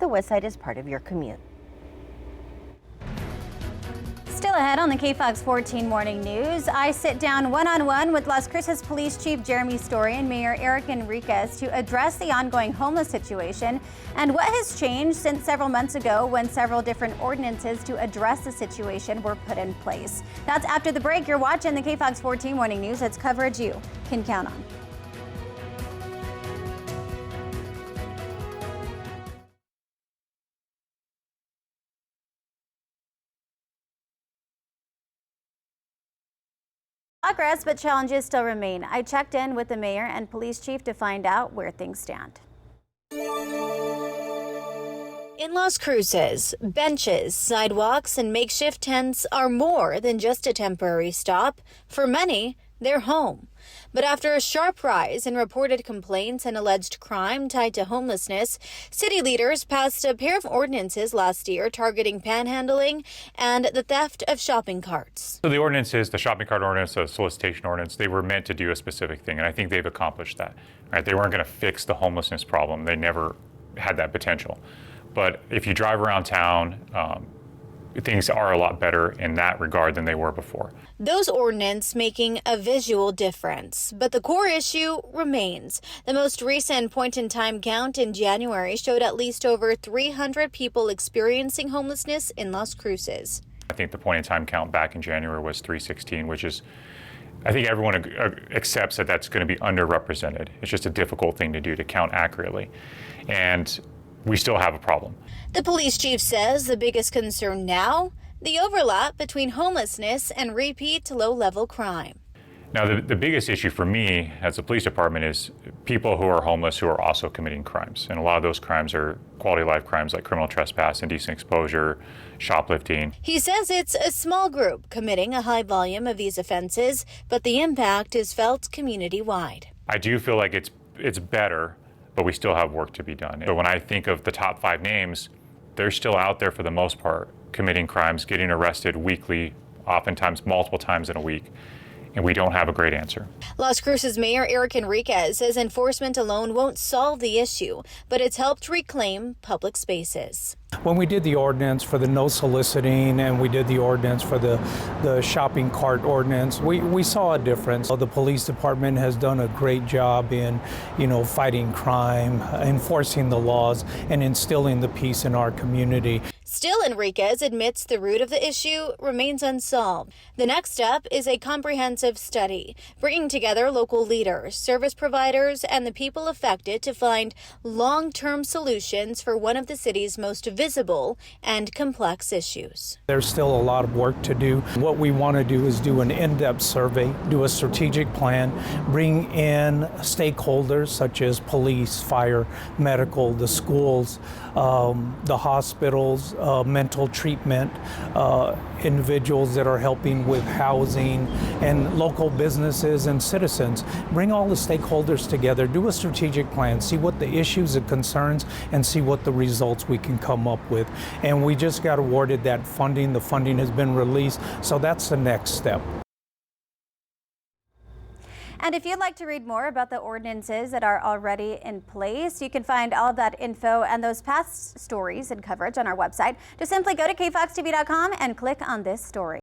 the west side as part of your commute. Still ahead on the KFOX 14 Morning News, I sit down one-on-one with Las Cruces Police Chief Jeremy Story and Mayor Eric Enriquez to address the ongoing homeless situation and what has changed since several months ago when several different ordinances to address the situation were put in place. That's after the break. You're watching the KFOX 14 Morning News. It's coverage you can count on. Progress, but challenges still remain. I checked in with the mayor and police chief to find out where things stand. In Las Cruces, benches, sidewalks, and makeshift tents are more than just a temporary stop. For many, they're home. But after a sharp rise in reported complaints and alleged crime tied to homelessness, city leaders passed a pair of ordinances last year targeting panhandling and the theft of shopping carts. So the ordinances, the shopping cart ordinance, the solicitation ordinance, they were meant to do a specific thing, and I think they've accomplished that. Right? They weren't going to fix the homelessness problem. They never had that potential. But if you drive around town, things are a lot better in that regard than they were before. Those ordinances making a visual difference, but the core issue remains. The most recent point-in-time count in January showed at least over 300 people experiencing homelessness in Las Cruces. I think the point-in-time count back in January was 316, which is, I think everyone accepts that that's going to be underrepresented. It's just a difficult thing to do, to count accurately. And we still have a problem. The police chief says the biggest concern now, the overlap between homelessness and repeat low-level crime. Now, the biggest issue for me as a police department is people who are homeless who are also committing crimes. And a lot of those crimes are quality of life crimes like criminal trespass, indecent exposure, shoplifting. He says it's a small group committing a high volume of these offenses, but the impact is felt community-wide. I do feel like it's better, but we still have work to be done. But when I think of the top 5 names, they're still out there for the most part, committing crimes, getting arrested weekly, oftentimes multiple times in a week, and we don't have a great answer. Las Cruces Mayor Eric Enriquez says enforcement alone won't solve the issue, but it's helped reclaim public spaces. When we did the ordinance for the no soliciting and we did the ordinance for the shopping cart ordinance, we saw a difference. The police department has done a great job in, fighting crime, enforcing the laws, and instilling the peace in our community. Still, Enriquez admits the root of the issue remains unsolved. The next step is a comprehensive study, bringing together local leaders, service providers, and the people affected to find long-term solutions for one of the city's most visible and complex issues. There's still a lot of work to do. What we want to do is do an in-depth survey, do a strategic plan, bring in stakeholders such as police, fire, medical, the schools, the hospitals, mental treatment, individuals that are helping with housing, and local businesses and citizens. Bring all the stakeholders together, do a strategic plan, see what the issues and concerns, and see what the results we can come up with. And we just got awarded that funding. The funding has been released, so that's the next step. And if you'd like to read more about the ordinances that are already in place, you can find all of that info and those past stories and coverage on our website. Just simply go to kfoxtv.com and click on this story.